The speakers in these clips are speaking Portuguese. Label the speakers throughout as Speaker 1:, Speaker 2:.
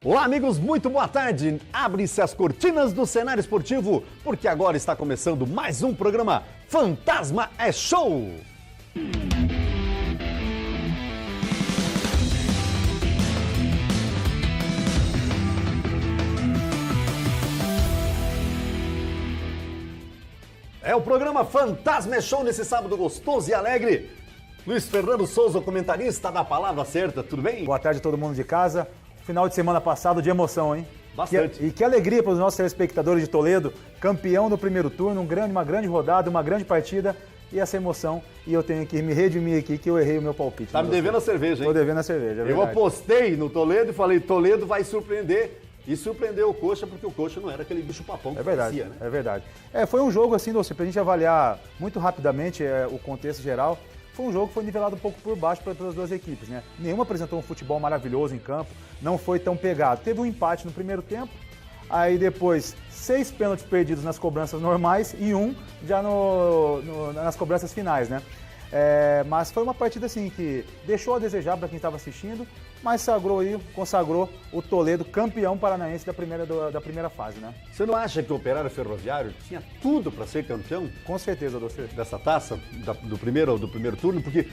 Speaker 1: Olá, amigos, muito boa tarde. Abre-se as cortinas do cenário esportivo, porque agora está começando mais um programa Fantasma é Show! É o programa Fantasma é Show nesse sábado gostoso e alegre. Luiz Fernando Souza, comentarista da Palavra Certa, tudo bem?
Speaker 2: Boa tarde a todo mundo de casa. Final de semana passado de emoção, hein?
Speaker 1: Bastante.
Speaker 2: E que alegria para os nossos telespectadores de Toledo, campeão no primeiro turno, uma grande rodada, uma grande partida e essa emoção. E eu tenho que me redimir aqui que eu errei o meu palpite.
Speaker 1: Tá me devendo a cerveja, hein?
Speaker 2: Tô devendo a cerveja, é verdade.
Speaker 1: Eu apostei no Toledo e falei, Toledo vai surpreender. E surpreendeu o Coxa, porque o Coxa não era aquele bicho papão que parecia, né?
Speaker 2: É verdade. Foi um jogo assim, Doce, pra gente avaliar muito rapidamente o contexto geral. Foi um jogo que foi nivelado um pouco por baixo pelas duas equipes, né? Nenhuma apresentou um futebol maravilhoso em campo, não foi tão pegado. Teve um empate no primeiro tempo, aí depois 6 pênaltis perdidos nas cobranças normais e um já nas cobranças finais, né? Mas foi uma partida assim que deixou a desejar para quem estava assistindo, mas consagrou o Toledo campeão paranaense da primeira fase, né?
Speaker 1: Você não acha que o Operário Ferroviário tinha tudo para ser campeão?
Speaker 2: Com certeza, Doce.
Speaker 1: Dessa taça, do primeiro turno, porque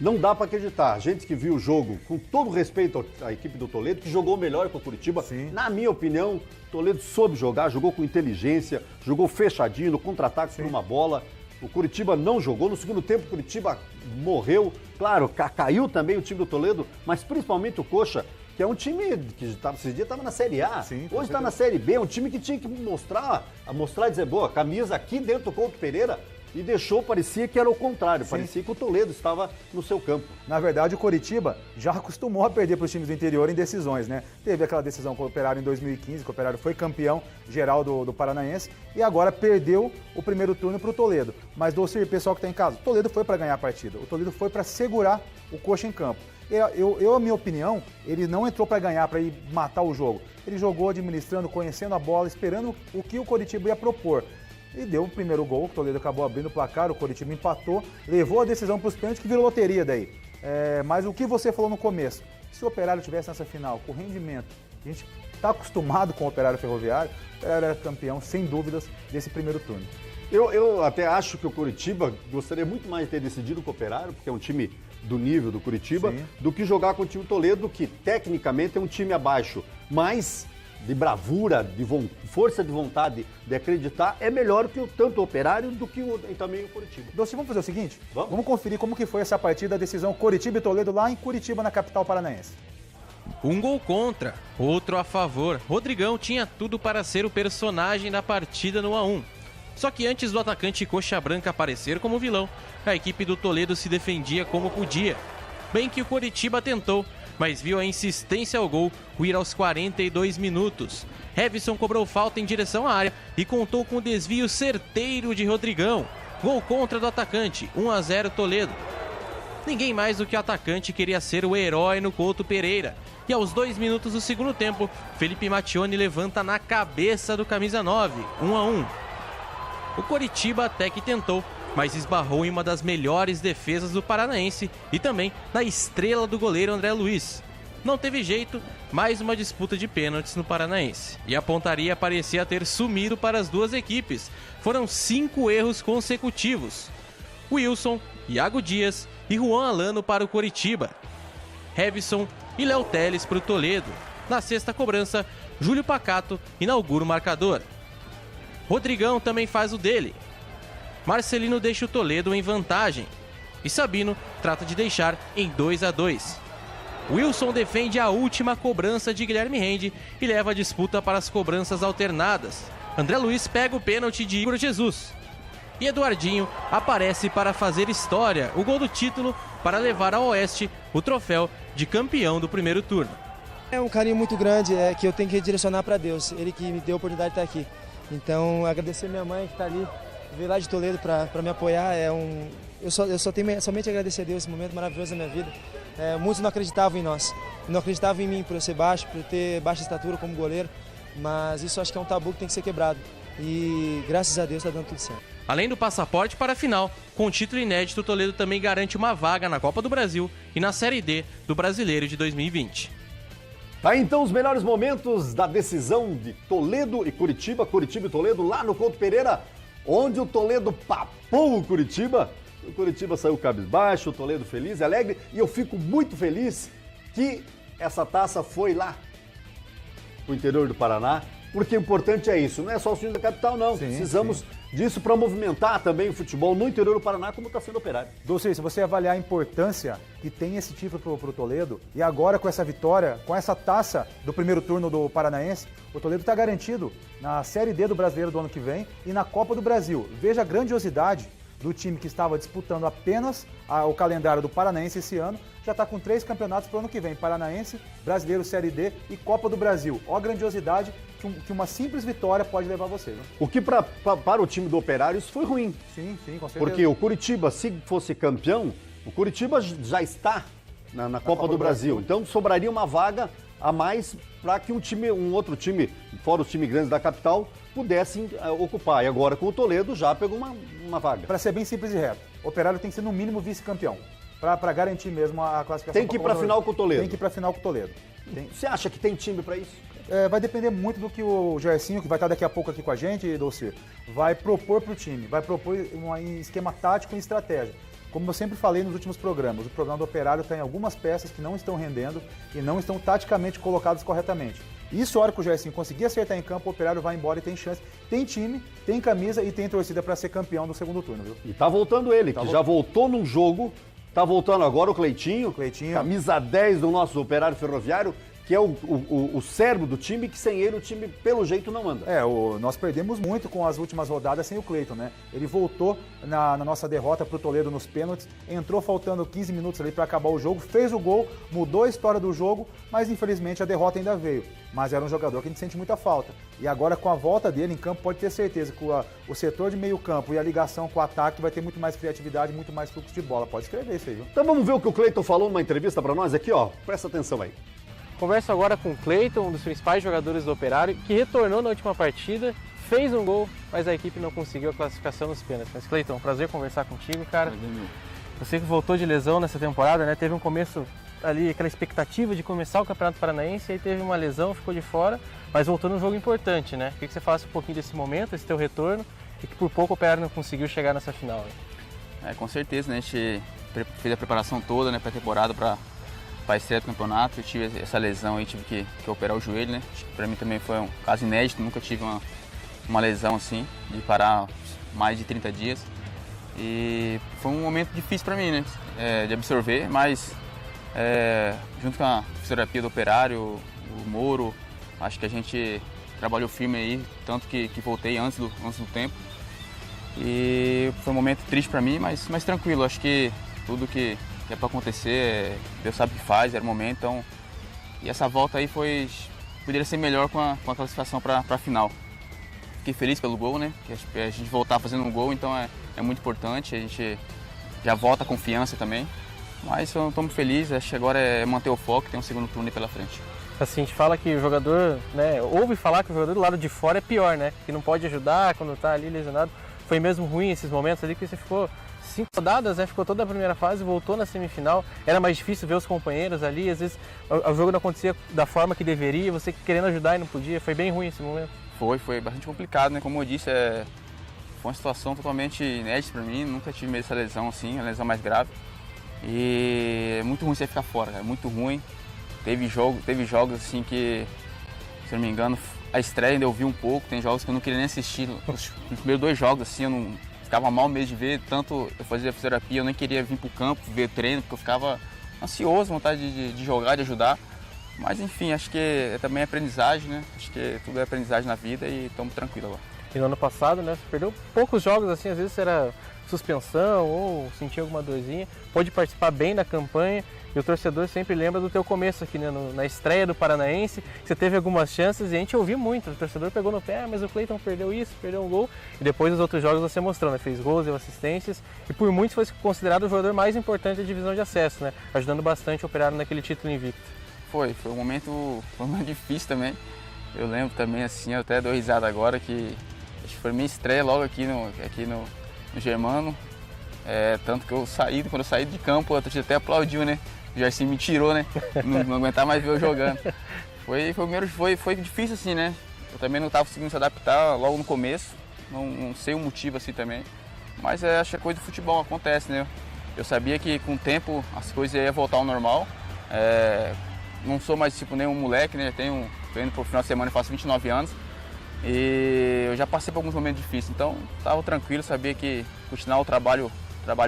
Speaker 1: não dá para acreditar. A gente que viu o jogo, com todo respeito à equipe do Toledo, que jogou melhor que o Curitiba,
Speaker 2: sim.
Speaker 1: Na minha opinião, o Toledo soube jogar, jogou com inteligência, jogou fechadinho, no contra-ataque por uma bola. O Curitiba não jogou, no segundo tempo o Curitiba morreu. Claro, caiu também o time do Toledo, mas principalmente o Coxa, que é um time que esses dias estava na Série A,
Speaker 2: sim,
Speaker 1: hoje está na Série B, um time que tinha que mostrar e dizer, boa, camisa aqui dentro do Couto Pereira, e parecia que era o contrário,
Speaker 2: sim.
Speaker 1: Parecia que o Toledo estava no seu campo.
Speaker 2: Na verdade, o Coritiba já acostumou a perder para os times do interior em decisões, né? Teve aquela decisão com o Operário em 2015, que o Operário foi campeão geral do Paranaense, e agora perdeu o primeiro turno para o Toledo. Mas, Docir, pessoal que está em casa, o Toledo foi para ganhar a partida, o Toledo foi para segurar o Coxa em campo. A minha opinião, ele não entrou para ganhar, para ir matar o jogo. Ele jogou administrando, conhecendo a bola, esperando o que o Coritiba ia propor. E deu o primeiro gol, o Toledo acabou abrindo o placar, o Coritiba empatou, levou a decisão para os pênaltis, que virou loteria daí. Mas o que você falou no começo, se o Operário tivesse nessa final, com rendimento, a gente está acostumado com o Operário Ferroviário, o Operário era campeão, sem dúvidas, desse primeiro turno.
Speaker 1: Eu até acho que o Curitiba gostaria muito mais de ter decidido com o Operário, porque é um time do nível do Curitiba, sim, do que jogar com o time Toledo, que tecnicamente é um time abaixo, mas de bravura, de força de vontade, de acreditar, é melhor que tanto o Operário do que também o Curitiba.
Speaker 2: Doce, vamos fazer o seguinte? Vamos conferir como que foi essa partida, a decisão Coritiba e Toledo lá em Curitiba, na capital paranaense.
Speaker 3: Um gol contra, outro a favor. Rodrigão tinha tudo para ser o personagem da partida no 1-1. Só que antes do atacante Coxa Branca aparecer como vilão, a equipe do Toledo se defendia como podia. Bem que o Coritiba tentou, mas viu a insistência ao gol ir aos 42 minutos. Hevison cobrou falta em direção à área e contou com o desvio certeiro de Rodrigão. Gol contra do atacante, 1-0 Toledo. Ninguém mais do que o atacante queria ser o herói no Couto Pereira. E aos 2 minutos do segundo tempo, Felipe Mattioni levanta na cabeça do camisa 9, 1-1. O Coritiba até que tentou, mas esbarrou em uma das melhores defesas do Paranaense e também na estrela do goleiro André Luiz. Não teve jeito, mais uma disputa de pênaltis no Paranaense. E a pontaria parecia ter sumido para as duas equipes. Foram 5 erros consecutivos. Wilson, Iago Dias e Juan Alano para o Coritiba. Hevison e Léo Teles para o Toledo. Na sexta cobrança, Júlio Pacato inaugura o marcador. Rodrigão também faz o dele. Marcelino deixa o Toledo em vantagem. E Sabino trata de deixar em 2-2. Wilson defende a última cobrança de Guilherme Rende e leva a disputa para as cobranças alternadas. André Luiz pega o pênalti de Igor Jesus. E Eduardinho aparece para fazer história, o gol do título para levar ao Oeste o troféu de campeão do primeiro turno.
Speaker 4: É um carinho muito grande que eu tenho que direcionar para Deus, ele que me deu a oportunidade de estar aqui. Então, agradecer minha mãe que está ali, veio lá de Toledo para me apoiar. Eu só tenho somente a agradecer a Deus esse momento maravilhoso da minha vida. Muitos não acreditavam em nós, não acreditavam em mim por eu ser baixo, por eu ter baixa estatura como goleiro, mas isso acho que é um tabu que tem que ser quebrado. E graças a Deus está dando tudo certo.
Speaker 3: Além do passaporte para a final, com título inédito, o Toledo também garante uma vaga na Copa do Brasil e na Série D do Brasileiro de 2020.
Speaker 1: Tá, então, os melhores momentos da decisão de Toledo e Curitiba, Curitiba e Toledo, lá no Couto Pereira, onde o Toledo papou o Curitiba. O Curitiba saiu cabisbaixo, o Toledo feliz e alegre, e eu fico muito feliz que essa taça foi lá pro interior do Paraná, porque o importante é isso, não é só o time da capital, não. Precisamos disso para movimentar também o futebol no interior do Paraná, como está sendo Operário.
Speaker 2: Dulce, se você avaliar a importância que tem esse título pro Toledo, e agora com essa vitória, com essa taça do primeiro turno do Paranaense, o Toledo está garantido na Série D do Brasileiro do ano que vem e na Copa do Brasil. Veja a grandiosidade do time que estava disputando apenas o calendário do Paranaense esse ano, já está com 3 campeonatos para o ano que vem, Paranaense, Brasileiro Série D e Copa do Brasil. Olha a grandiosidade que uma simples vitória pode levar você. Viu?
Speaker 1: O que para o time do Operário isso foi ruim.
Speaker 2: Sim, com certeza.
Speaker 1: Porque o Curitiba, se fosse campeão, o Curitiba já está na Copa do Brasil. Então sobraria uma vaga a mais para que um outro time, fora os times grandes da capital, pudessem ocupar. E agora com o Toledo já pegou uma vaga.
Speaker 2: Para ser bem simples e reto, o Operário tem que ser no mínimo vice-campeão, para garantir mesmo a classificação.
Speaker 1: Tem que ir para a final com o Toledo.
Speaker 2: Tem que ir para a final com o Toledo.
Speaker 1: Você acha que tem time para isso?
Speaker 2: Vai depender muito do que o Gersinho, que vai estar daqui a pouco aqui com a gente, Dolce, vai propor para o time, vai propor um esquema tático e estratégia. Como eu sempre falei nos últimos programas, o programa do Operário tem algumas peças que não estão rendendo e não estão taticamente colocadas corretamente. Isso, a hora que o Gersinho conseguir acertar em campo, o Operário vai embora e tem chance. Tem time, tem camisa e tem torcida para ser campeão do segundo turno, viu?
Speaker 1: E tá voltando ele, já voltou num jogo, tá voltando agora o Cleitinho, camisa 10 do nosso Operário Ferroviário, que é o cérebro do time, que sem ele o time, pelo jeito, não anda.
Speaker 2: Nós perdemos muito com as últimas rodadas sem o Cleiton, né? Ele voltou na nossa derrota pro Toledo nos pênaltis, entrou faltando 15 minutos ali para acabar o jogo, fez o gol, mudou a história do jogo, mas infelizmente a derrota ainda veio. Mas era um jogador que a gente sente muita falta. E agora com a volta dele em campo, pode ter certeza que o setor de meio campo e a ligação com o ataque vai ter muito mais criatividade, muito mais fluxo de bola. Pode escrever isso aí, viu?
Speaker 1: Então vamos ver o que o Cleiton falou numa entrevista para nós aqui, ó. Presta atenção aí.
Speaker 3: Converso agora com o Cleiton, um dos principais jogadores do Operário, que retornou na última partida, fez um gol, mas a equipe não conseguiu a classificação nos pênaltis. Mas Cleiton, prazer conversar contigo, cara. Você que voltou de lesão nessa temporada, né? Teve um começo ali, aquela expectativa de começar o Campeonato Paranaense, aí teve uma lesão, ficou de fora, mas voltou num jogo importante, né? Queria que você falasse um pouquinho desse momento, esse teu retorno, e que por pouco o Operário não conseguiu chegar nessa final.
Speaker 5: Com certeza, né? A gente fez a preparação toda, né, pré-temporada para a estreia do campeonato. Eu tive essa lesão aí, tive que operar o joelho, né? Acho que para mim também foi um caso inédito, nunca tive uma lesão assim, de parar mais de 30 dias. E foi um momento difícil para mim, né? De absorver, mas junto com a fisioterapia do Operário, o Moro, acho que a gente trabalhou firme aí, tanto que voltei antes do tempo. E foi um momento triste para mim, mas tranquilo. Acho que tudo que é para acontecer, Deus sabe o que faz, era o momento. Então, e essa volta aí poderia ser melhor com a classificação para a final. Fiquei feliz pelo gol, né? Que a gente voltar fazendo um gol, então é muito importante. A gente já volta a confiança também. Mas eu estou muito feliz, acho que agora é manter o foco, tem um segundo turno aí pela frente.
Speaker 3: Assim, a gente fala que o jogador, né, ouve falar que o jogador do lado de fora é pior, né? Que não pode ajudar quando está ali lesionado. Foi mesmo ruim esses momentos ali que você ficou 5 rodadas, né? Ficou toda a primeira fase, voltou na semifinal. Era mais difícil ver os companheiros ali, às vezes o jogo não acontecia da forma que deveria, você querendo ajudar e não podia. Foi bem ruim esse momento. Foi
Speaker 5: bastante complicado, né? Como eu disse, foi uma situação totalmente inédita para mim, nunca tive medo dessa lesão assim, a lesão mais grave. E é muito ruim você ficar fora, cara, muito ruim. Teve jogos assim que, se eu não me engano, a estreia ainda eu vi um pouco, tem jogos que eu não queria nem assistir. Os primeiros 2 jogos assim, eu não ficava mal mesmo de ver, tanto eu fazia fisioterapia, eu nem queria vir pro campo, ver treino, porque eu ficava ansioso, vontade de jogar, de ajudar. Mas enfim, acho que também é aprendizagem, né? Acho que tudo é aprendizagem na vida e estamos tranquilos agora.
Speaker 3: E no ano passado, né, você perdeu poucos jogos, assim, às vezes era suspensão ou sentia alguma dorzinha, pôde participar bem da campanha e o torcedor sempre lembra do teu começo aqui, né, na estreia do Paranaense, você teve algumas chances e a gente ouviu muito, o torcedor pegou no pé, mas o Cleiton perdeu isso, perdeu um gol, e depois os outros jogos você mostrou, né, fez gols, deu assistências e por muitos foi considerado o jogador mais importante da divisão de acesso, né, ajudando bastante o Operário naquele título invicto.
Speaker 5: Foi um momento difícil também, eu lembro também assim, eu até dou risada agora que acho que foi minha estreia logo aqui no Germano, tanto que quando eu saí de campo, a torcida até aplaudiu, né? O Gersinho me tirou, né? Não aguentava mais ver eu jogando. Foi difícil assim, né? Eu também não estava conseguindo se adaptar logo no começo, não sei o motivo assim também, mas acho que é coisa do futebol, acontece, né? Eu sabia que com o tempo as coisas iam voltar ao normal, não sou mais tipo nenhum moleque, né? Tô indo pro final de semana e faço 29 anos e eu já passei por alguns momentos difíceis, então estava tranquilo, sabia que continuar o trabalho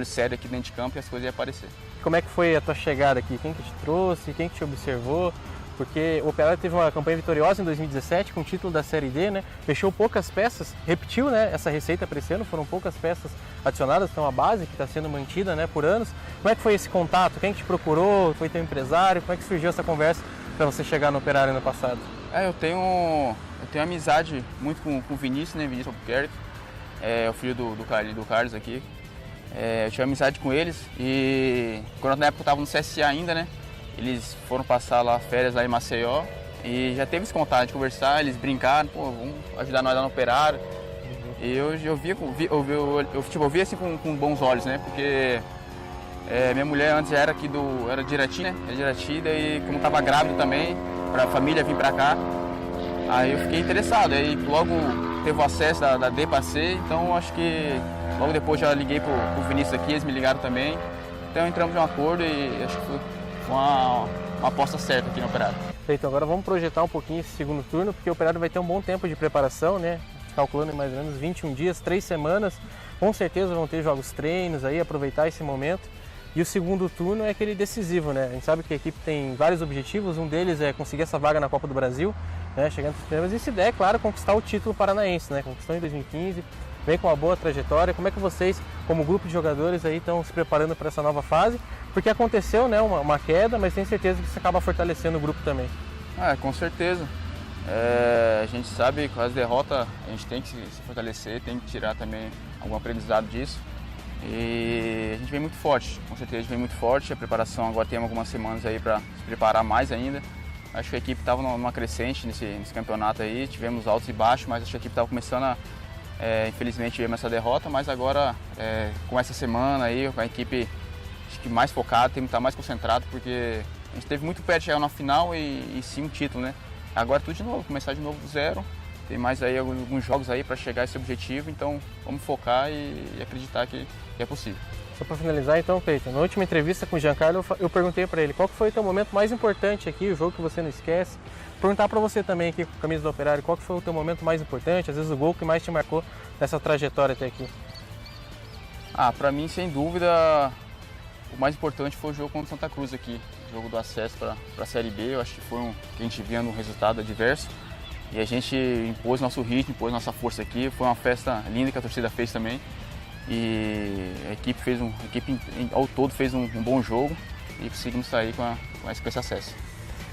Speaker 5: sério aqui dentro de campo e as coisas iam aparecer.
Speaker 3: Como é que foi a tua chegada aqui? Quem que te trouxe? Quem que te observou? Porque o Operário teve uma campanha vitoriosa em 2017 com o título da Série D, né? Fechou poucas peças, repetiu, né, essa receita para esse ano, foram poucas peças adicionadas, então a base que está sendo mantida, né, por anos. Como é que foi esse contato? Quem que te procurou? Foi teu empresário? Como é que surgiu essa conversa para você chegar no Operário ano passado?
Speaker 5: Eu tenho amizade muito com o Vinícius, né, Vinícius Albuquerque, o filho do Carlos aqui. Eu tinha amizade com eles e quando na época eu estava no CSA ainda, né? Eles foram passar lá férias lá em Maceió e já teve esse contato de conversar, eles brincaram, pô, vamos ajudar nós lá no Operário. E eu via assim com bons olhos, né? Porque minha mulher antes era era de Irati, né? Era de Irati, daí como estava grávida também, para a família vir para cá, aí eu fiquei interessado. Aí logo teve o acesso da D para C, então acho que logo depois já liguei pro Vinícius aqui, eles me ligaram também. Então entramos em um acordo e acho que foi uma aposta certa aqui no Operário.
Speaker 3: Então agora vamos projetar um pouquinho esse segundo turno, porque o Operário vai ter um bom tempo de preparação, né? Calculando em mais ou menos 21 dias, 3 semanas. Com certeza vão ter jogos treinos aí, aproveitar esse momento. E o segundo turno é aquele decisivo, né? A gente sabe que a equipe tem vários objetivos, um deles é conseguir essa vaga na Copa do Brasil, né? Chegando nos primeiros, e se der, claro, conquistar o título paranaense, né? Conquistou em 2015. Vem com uma boa trajetória. Como é que vocês, como grupo de jogadores, aí estão se preparando para essa nova fase? Porque aconteceu, né, uma queda, mas tenho certeza que isso acaba fortalecendo o grupo também.
Speaker 5: Com certeza. A gente sabe que com as derrotas a gente tem que se fortalecer, tem que tirar também algum aprendizado disso. E a gente vem muito forte, com certeza a gente vem muito forte. A preparação agora tem algumas semanas aí para se preparar mais ainda. Acho que a equipe estava numa crescente nesse campeonato aí, tivemos altos e baixos, mas acho que a equipe estava começando infelizmente tivemos essa derrota, mas agora com essa semana aí, com a equipe acho que mais focada, tem que estar mais concentrado, porque a gente teve muito perto de chegar na final e sim um título, né? Agora tudo de novo, começar de novo do zero, tem mais aí alguns jogos aí para chegar a esse objetivo, então vamos focar e acreditar que é possível.
Speaker 3: Só para finalizar então, Cleiton, na última entrevista com o Giancarlo eu perguntei para ele qual foi o teu momento mais importante aqui, o jogo que você não esquece. Perguntar para você também aqui com a camisa do Operário, qual que foi o teu momento mais importante, às vezes o gol que mais te marcou nessa trajetória até aqui?
Speaker 5: Para mim, sem dúvida, o mais importante foi o jogo contra o Santa Cruz aqui, o jogo do acesso para a Série B. Eu acho que foi que a gente via no resultado adverso e a gente impôs nosso ritmo, impôs nossa força aqui. Foi uma festa linda que a torcida fez também e a equipe ao todo fez um bom jogo e conseguimos sair com esse acesso.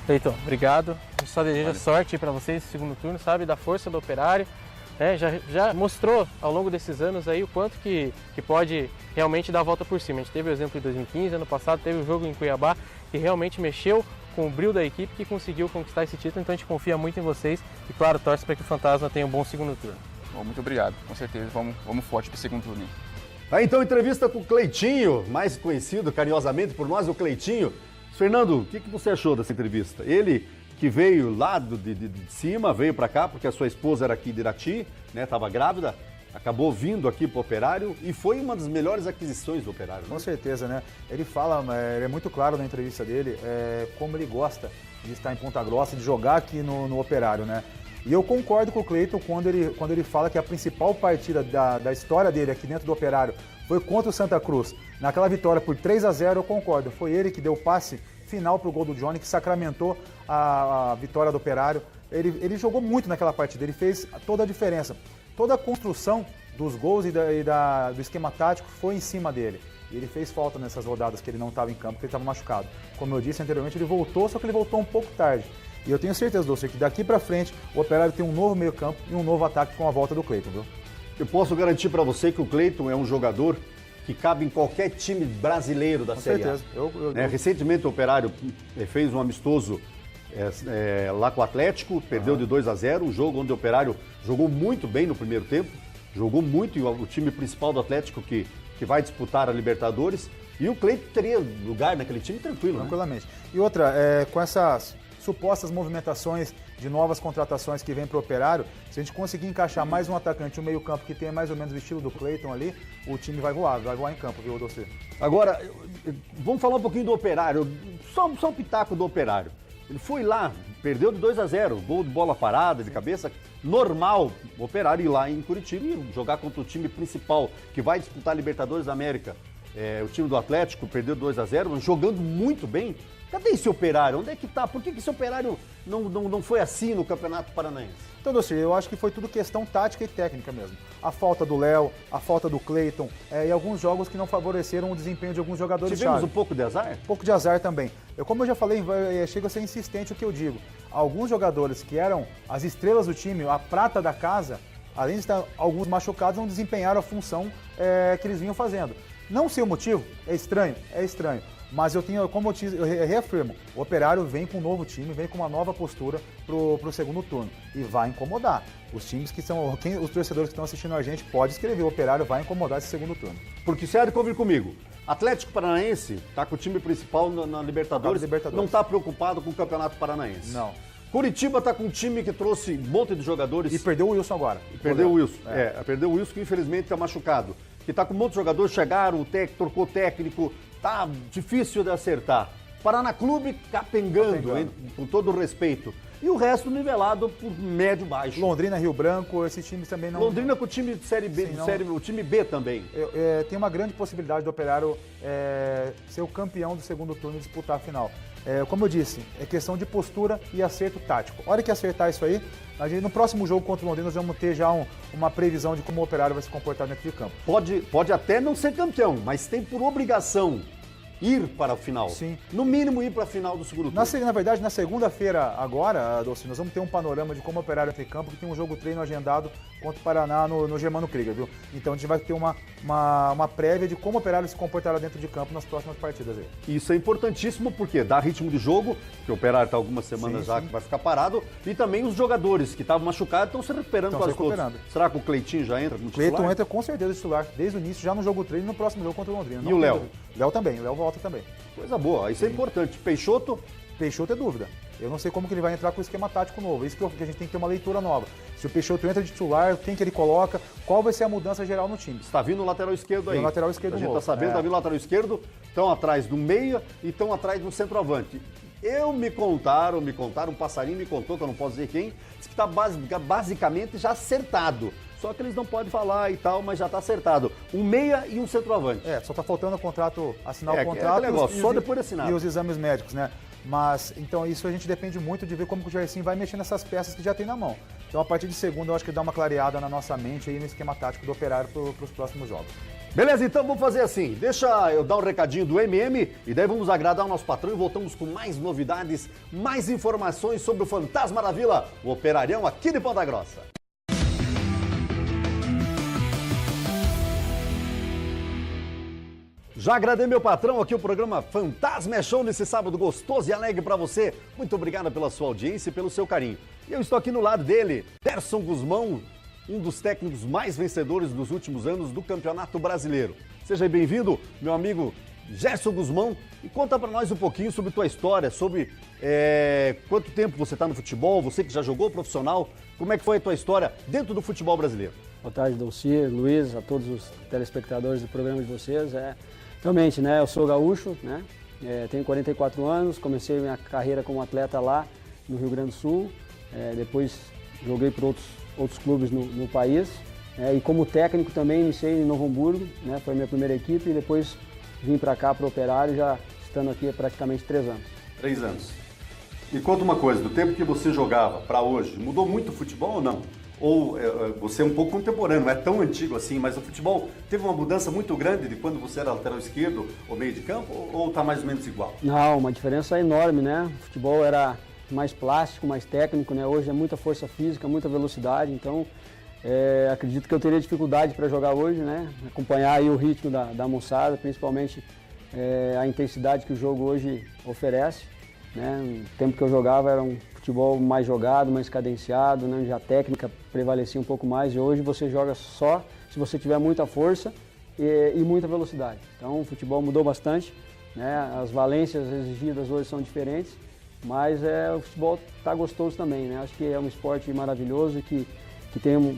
Speaker 3: Cleiton, obrigado. A gente só deseja sorte para vocês nesse segundo turno, sabe, da força do Operário. Já mostrou ao longo desses anos aí o quanto que pode realmente dar a volta por cima. A gente teve o exemplo em 2015, ano passado teve o jogo em Cuiabá que realmente mexeu com o brilho da equipe que conseguiu conquistar esse título, então a gente confia muito em vocês e claro, torce para que o Fantasma tenha um bom segundo turno.
Speaker 5: Bom, muito obrigado, com certeza vamos forte para o segundo turno.
Speaker 1: Então, entrevista com o Cleitinho, mais conhecido carinhosamente por nós, o Cleitinho. Fernando, o que você achou dessa entrevista? Ele que veio lá de cima, veio para cá porque a sua esposa era aqui de Irati, né? Estava grávida, acabou vindo aqui para o Operário e foi uma das melhores aquisições do Operário. Né?
Speaker 2: Com certeza, né? Ele fala, ele é muito claro na entrevista dele, como ele gosta de estar em Ponta Grossa, de jogar aqui no Operário, né? E eu concordo com o Cleiton quando ele fala que a principal partida da história dele aqui dentro do Operário foi contra o Santa Cruz. Naquela vitória por 3-0, eu concordo. Foi ele que deu o passe final para o gol do Johnny, que sacramentou a vitória do Operário. Ele jogou muito naquela partida, ele fez toda a diferença. Toda a construção dos gols e do esquema tático foi em cima dele. E ele fez falta nessas rodadas que ele não estava em campo, porque ele estava machucado. Como eu disse anteriormente, ele voltou, só que ele voltou um pouco tarde. E eu tenho certeza, Doce, que daqui para frente o Operário tem um novo meio-campo e um novo ataque com a volta do Cleiton, viu? Eu posso garantir para você que o Cleiton é um jogador que cabe em qualquer time brasileiro da Série A. Com certeza. Recentemente o Operário fez um amistoso lá com o Atlético, perdeu de 2-0, um jogo onde o Operário jogou muito bem no primeiro tempo, jogou muito, e o time principal do Atlético que vai disputar a Libertadores, e o Cleiton teria lugar naquele time tranquilamente. E outra, com essas supostas movimentações de novas contratações que vem para o Operário, se a gente conseguir encaixar mais um atacante, um meio campo que tenha mais ou menos o estilo do Cleiton ali, o time vai voar em campo, viu, Doce?
Speaker 1: Agora, vamos falar um pouquinho do Operário, só um pitaco do Operário. Ele foi lá, perdeu de 2-0, gol de bola parada, de cabeça, normal, o Operário ir lá em Curitiba e jogar contra o time principal, que vai disputar a Libertadores da América. O time do Atlético perdeu 2-0, jogando muito bem. Cadê esse Operário? Onde é que tá? Por que esse Operário não foi assim no Campeonato Paranaense?
Speaker 2: Então, Doce, eu acho que foi tudo questão tática e técnica mesmo. A falta do Léo, a falta do Cleiton e alguns jogos que não favoreceram o desempenho de alguns jogadores.
Speaker 1: Tivemos um pouco de azar?
Speaker 2: Um pouco de azar também. Como eu já falei, chego a ser insistente o que eu digo. Alguns jogadores que eram as estrelas do time, a prata da casa, além de estar alguns machucados, não desempenharam a função que eles vinham fazendo. Não sei o motivo, é estranho. Mas eu reafirmo, o Operário vem com um novo time, vem com uma nova postura pro segundo turno. E vai incomodar. Os times que são, os torcedores que estão assistindo a gente, pode escrever, o Operário vai incomodar esse segundo turno.
Speaker 1: Porque você há de convir comigo. Atlético Paranaense está com o time principal na Libertadores, não está preocupado com o Campeonato Paranaense.
Speaker 2: Não.
Speaker 1: Curitiba está com um time que trouxe um monte de jogadores.
Speaker 2: E perdeu o Wilson agora.
Speaker 1: Perdeu o Wilson, perdeu o Wilson que infelizmente está machucado. Que está com um monte de jogadores, chegaram, trocou técnico, tá difícil de acertar. Paraná Clube capengando. Hein, com todo o respeito. E o resto nivelado por médio-baixo.
Speaker 2: Londrina, Rio Branco, esses times também não...
Speaker 1: Londrina com o time de Série B, o time B também.
Speaker 2: Tem uma grande possibilidade do Operário ser o campeão do segundo turno e disputar a final. Como eu disse, é questão de postura e acerto tático. A hora que acertar isso aí, no próximo jogo contra o Londrina nós vamos ter já uma previsão de como o Operário vai se comportar dentro de campo.
Speaker 1: Pode até não ser campeão, mas tem por obrigação ir para a final.
Speaker 2: Sim.
Speaker 1: No mínimo ir para a final do segundo turno.
Speaker 2: Na verdade, na segunda-feira agora, Dolce, nós vamos ter um panorama de como o Operário entra em campo, que tem um jogo treino agendado contra o Paraná no Germano Krieger, viu? Então a gente vai ter uma prévia de como o Operário se comportará dentro de campo nas próximas partidas aí.
Speaker 1: Isso é importantíssimo porque dá ritmo de jogo, porque o Operário está algumas semanas que vai ficar parado, e também os jogadores que estavam machucados estão se recuperando quase todos. Será que o Cleitinho já entra como titular?
Speaker 2: Cleiton entra com certeza titular, desde o início, já no jogo treino e no próximo jogo contra o Londrina.
Speaker 1: E o Léo?
Speaker 2: Léo também, o Léo volta também.
Speaker 1: Coisa boa, isso é importante. Peixoto
Speaker 2: é dúvida. Eu não sei como que ele vai entrar com o esquema tático novo. Isso que a gente tem que ter uma leitura nova. Se o Peixoto entra de titular, quem que ele coloca, qual vai ser a mudança geral no time.
Speaker 1: Está vindo o lateral esquerdo aí.
Speaker 2: O lateral esquerdo novo.
Speaker 1: A gente está sabendo, está vindo o lateral esquerdo, estão atrás do meia e estão atrás do centroavante. Me contaram, um passarinho me contou, que eu não posso dizer quem, disse que está basicamente já acertado. Só que eles não podem falar e tal, mas já está acertado. Um meia e um centroavante.
Speaker 2: Só está faltando assinar o contrato
Speaker 1: só depois de assinar.
Speaker 2: E os exames médicos, né? Mas, então, isso a gente depende muito de ver como o Jairzinho vai mexer nessas peças que já tem na mão. Então, a partir de segunda, eu acho que dá uma clareada na nossa mente aí no esquema tático do Operário para os próximos jogos.
Speaker 1: Beleza, então vamos fazer assim. Deixa eu dar um recadinho do MM e daí vamos agradar o nosso patrão e voltamos com mais novidades, mais informações sobre o Fantasma da Vila, o Operarião aqui de Ponta Grossa. Já agradei meu patrão, aqui o programa Fantasma é Show nesse sábado gostoso e alegre para você. Muito obrigado pela sua audiência e pelo seu carinho. E eu estou aqui no lado dele, Derson Guzmão, um dos técnicos mais vencedores dos últimos anos do Campeonato Brasileiro. Seja bem-vindo, meu amigo Gerson Guzmão, e conta para nós um pouquinho sobre tua história, sobre quanto tempo você está no futebol, você que já jogou profissional, como é que foi a tua história dentro do futebol brasileiro?
Speaker 6: Boa tarde, Dolci, Luiz, a todos os telespectadores do programa de vocês. Realmente, né, eu sou gaúcho, né, tenho 44 anos, comecei minha carreira como atleta lá no Rio Grande do Sul, depois joguei por outros clubes no país, e como técnico também iniciei em Novo Hamburgo, né, foi a minha primeira equipe, e depois vim para cá para o Operário, já estando aqui há praticamente 3 anos.
Speaker 1: 3 anos. Me conta uma coisa, do tempo que você jogava para hoje, mudou muito o futebol ou não? Ou você é um pouco contemporâneo, não é tão antigo assim, mas o futebol teve uma mudança muito grande de quando você era lateral esquerdo ou meio de campo, ou está mais ou menos igual?
Speaker 6: Não, uma diferença enorme, né? O futebol era mais plástico, mais técnico, né? Hoje é muita força física, muita velocidade, então acredito que eu teria dificuldade para jogar hoje, né? Acompanhar aí o ritmo da moçada, principalmente a intensidade que o jogo hoje oferece, né? No tempo que eu jogava era um futebol mais jogado, mais cadenciado, né? Já a técnica prevalecia um pouco mais, e hoje você joga só se você tiver muita força e muita velocidade. Então o futebol mudou bastante, né? As valências exigidas hoje são diferentes, mas o futebol está gostoso também, né? Acho que é um esporte maravilhoso que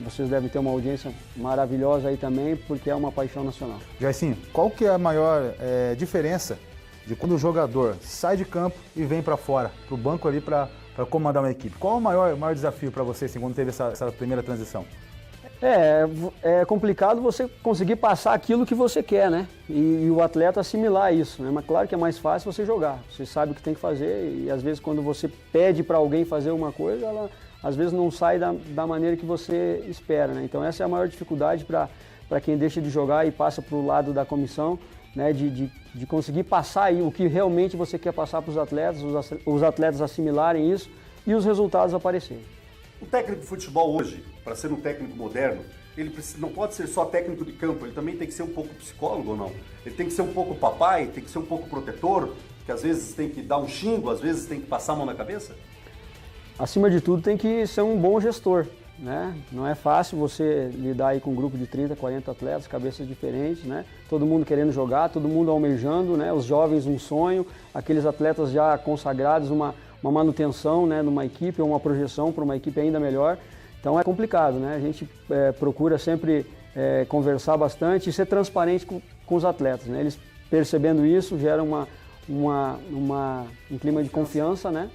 Speaker 6: vocês devem ter uma audiência maravilhosa aí também, porque é uma paixão nacional.
Speaker 2: Jairzinho, qual que é a maior diferença de quando o jogador sai de campo e vem para fora, para o banco ali para comandar uma equipe? Qual é o maior desafio para você, assim, quando teve essa primeira transição?
Speaker 6: É complicado você conseguir passar aquilo que você quer, né? E o atleta assimilar isso, né? Mas claro que é mais fácil você jogar. Você sabe o que tem que fazer e às vezes quando você pede para alguém fazer uma coisa, ela às vezes não sai da maneira que você espera, né? Então essa é a maior dificuldade para quem deixa de jogar e passa para o lado da comissão, né? De conseguir passar aí o que realmente você quer passar para os atletas assimilarem isso e os resultados aparecerem.
Speaker 1: O técnico de futebol hoje, para ser um técnico moderno, ele não pode ser só técnico de campo, ele também tem que ser um pouco psicólogo ou não? Ele tem que ser um pouco papai, tem que ser um pouco protetor, que às vezes tem que dar um xingo, às vezes tem que passar a mão na cabeça?
Speaker 6: Acima de tudo tem que ser um bom gestor, né? Não é fácil você lidar aí com um grupo de 30, 40 atletas, cabeças diferentes, né? Todo mundo querendo jogar, todo mundo almejando, né? Os jovens um sonho, aqueles atletas já consagrados, uma manutenção, né, numa equipe ou uma projeção para uma equipe ainda melhor. Então é complicado, né? A gente procura sempre conversar bastante e ser transparente com os atletas, né? Eles percebendo isso gera um clima de confiança, né?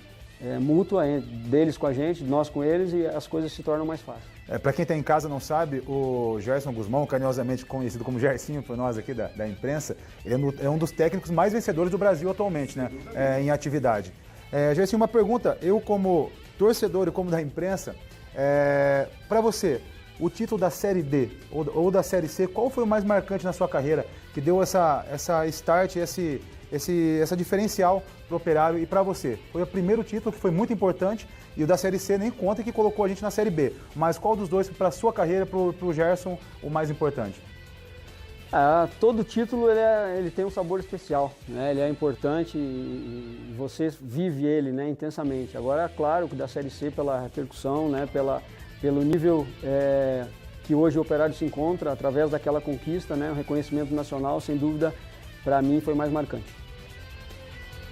Speaker 6: Mútua deles com a gente, nós com eles, e as coisas se tornam mais fáceis.
Speaker 2: Para quem está em casa não sabe, o Gerson Guzmão, carinhosamente conhecido como Jairzinho por nós aqui da imprensa, ele é um dos técnicos mais vencedores do Brasil atualmente, né? Em atividade. Jairzinho, uma pergunta, eu como torcedor e como da imprensa, para você, o título da Série D ou da Série C, qual foi o mais marcante na sua carreira, que deu essa start, essa diferencial para o Operário e para você? Foi o primeiro título que foi muito importante e o da Série C nem conta, que colocou a gente na Série B, mas qual dos dois para a sua carreira, para o Gerson, o mais importante?
Speaker 6: Todo título ele tem um sabor especial, né? Ele é importante e você vive ele, né, intensamente. Agora, claro, que da Série C pela repercussão, né, pelo nível que hoje o Operário se encontra, através daquela conquista, né, o reconhecimento nacional, sem dúvida, para mim foi mais marcante.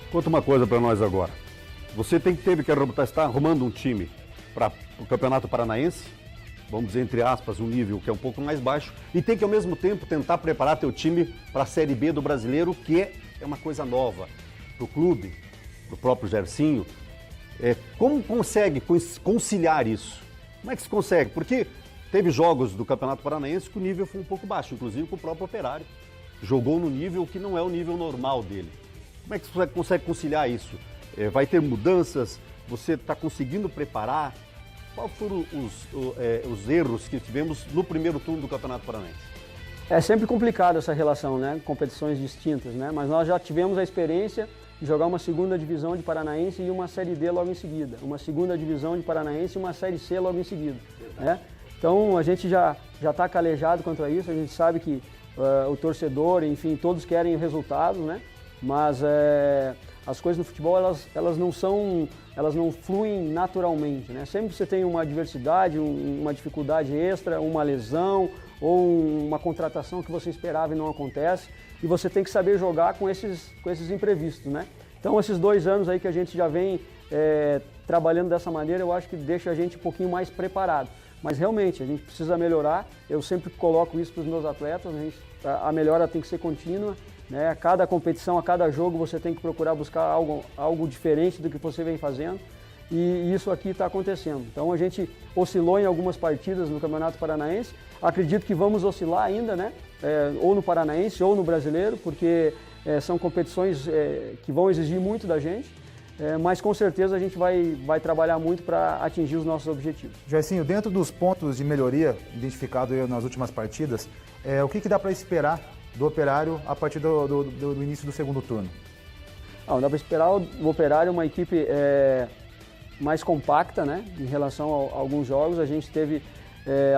Speaker 1: Conta uma coisa para nós agora. Você teve que estar arrumando um time para o Campeonato Paranaense, vamos dizer, entre aspas, um nível que é um pouco mais baixo, e tem que, ao mesmo tempo, tentar preparar teu time para a Série B do Brasileiro, que é uma coisa nova para o clube, para o próprio Gersinho. Como consegue conciliar isso? Como é que se consegue? Porque teve jogos do Campeonato Paranaense que o nível foi um pouco baixo, inclusive com o próprio Operário. Jogou no nível que não é o nível normal dele. Como é que você consegue conciliar isso? Vai ter mudanças? Você está conseguindo preparar? Quais foram os erros que tivemos no primeiro turno do Campeonato Paranaense?
Speaker 6: É sempre complicado essa relação, né? Competições distintas, né? Mas nós já tivemos a experiência de jogar uma segunda divisão de Paranaense e uma Série D logo em seguida. Uma segunda divisão de Paranaense e uma Série C logo em seguida, né? Então a gente já está calejado quanto a isso, a gente sabe que o torcedor, enfim, todos querem o resultado, né? Mas as coisas no futebol, elas não fluem naturalmente, né? Sempre você tem uma adversidade, uma dificuldade extra, uma lesão ou uma contratação que você esperava e não acontece, e você tem que saber jogar com esses imprevistos, né? Então esses 2 anos aí que a gente já vem trabalhando dessa maneira, eu acho que deixa a gente um pouquinho mais preparado. Mas realmente, a gente precisa melhorar, eu sempre coloco isso para os meus atletas, a melhora tem que ser contínua, né? A cada competição, a cada jogo, você tem que procurar buscar algo diferente do que você vem fazendo, e isso aqui está acontecendo. Então a gente oscilou em algumas partidas no Campeonato Paranaense, acredito que vamos oscilar ainda, né? Ou no Paranaense ou no Brasileiro, porque são competições que vão exigir muito da gente, mas com certeza a gente vai trabalhar muito para atingir os nossos objetivos.
Speaker 2: Jairzinho, dentro dos pontos de melhoria identificados nas últimas partidas, o que dá para esperar do Operário a partir do início do segundo turno?
Speaker 6: Dá para esperar o Operário uma equipe mais compacta, né, em relação a alguns jogos. A gente teve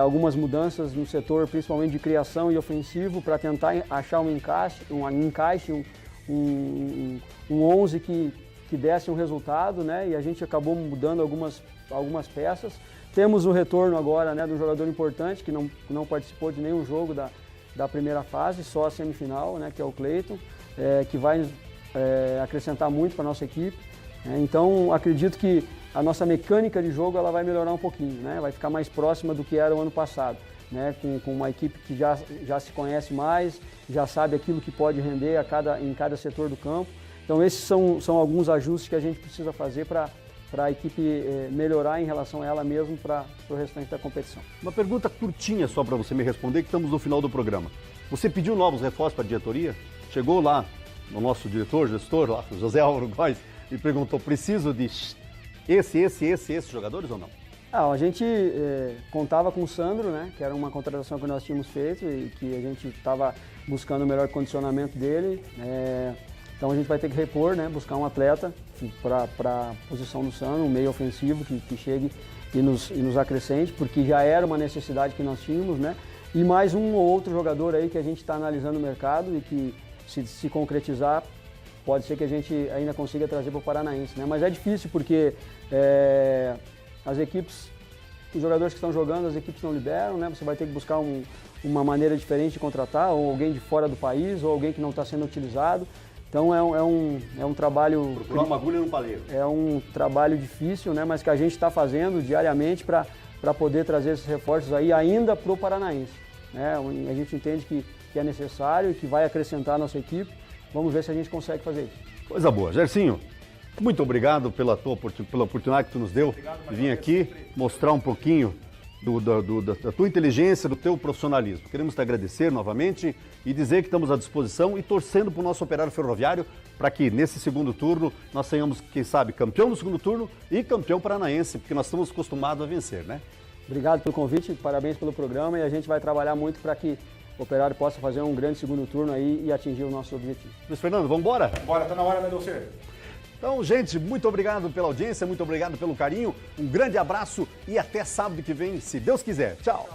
Speaker 6: algumas mudanças no setor, principalmente de criação e ofensivo, para tentar achar um encaixe, um 11 que desse um resultado, né, e a gente acabou mudando algumas peças. Temos o retorno agora, né, de um jogador importante que não participou de nenhum jogo da primeira fase, só a semifinal, né, que é o Cleiton, que vai acrescentar muito para a nossa equipe. Então, acredito que a nossa mecânica de jogo ela vai melhorar um pouquinho, né? Vai ficar mais próxima do que era o ano passado, né? Com uma equipe que já se conhece mais, já sabe aquilo que pode render em cada setor do campo. Então, esses são alguns ajustes que a gente precisa fazer para a equipe melhorar em relação a ela mesmo para o restante da competição.
Speaker 1: Uma pergunta curtinha só para você me responder, que estamos no final do programa. Você pediu novos reforços para a diretoria? Chegou lá no nosso gestor, lá, José Álvaro Góes, e perguntou, preciso de esses jogadores ou não?
Speaker 6: A gente contava com o Sandro, né, que era uma contratação que nós tínhamos feito e que a gente estava buscando o melhor condicionamento dele. Então a gente vai ter que repor, né, buscar um atleta para a posição do Sandro, um meio ofensivo que chegue e nos acrescente, porque já era uma necessidade que nós tínhamos, né? E mais um ou outro jogador aí que a gente está analisando o mercado e que se concretizar, pode ser que a gente ainda consiga trazer para o Paranaense, né? Mas é difícil porque as equipes, os jogadores que estão jogando, as equipes não liberam, né? Você vai ter que buscar uma maneira diferente de contratar, ou alguém de fora do país, ou alguém que não está sendo utilizado. Então é um trabalho...
Speaker 1: Procurar uma agulha no palheiro. É
Speaker 6: um trabalho difícil, né? Mas que a gente está fazendo diariamente para poder trazer esses reforços aí ainda para o Paranaense, né? A gente entende que é necessário e que vai acrescentar a nossa equipe. Vamos ver se a gente consegue fazer isso.
Speaker 1: Coisa boa. Gersinho, muito obrigado pela oportunidade que tu nos deu de vir aqui mostrar um pouquinho da tua inteligência, do teu profissionalismo. Queremos te agradecer novamente e dizer que estamos à disposição e torcendo para o nosso Operário Ferroviário para que nesse segundo turno nós tenhamos, quem sabe, campeão no segundo turno e campeão paranaense, porque nós estamos acostumados a vencer, né?
Speaker 6: Obrigado pelo convite, parabéns pelo programa e a gente vai trabalhar muito para que o Operário possa fazer um grande segundo turno aí e atingir o nosso objetivo.
Speaker 1: Luiz Fernando, vamos embora?
Speaker 2: Bora, tá na hora, né, Dolcer?
Speaker 1: Então, gente, muito obrigado pela audiência, muito obrigado pelo carinho, um grande abraço e até sábado que vem, se Deus quiser. Tchau!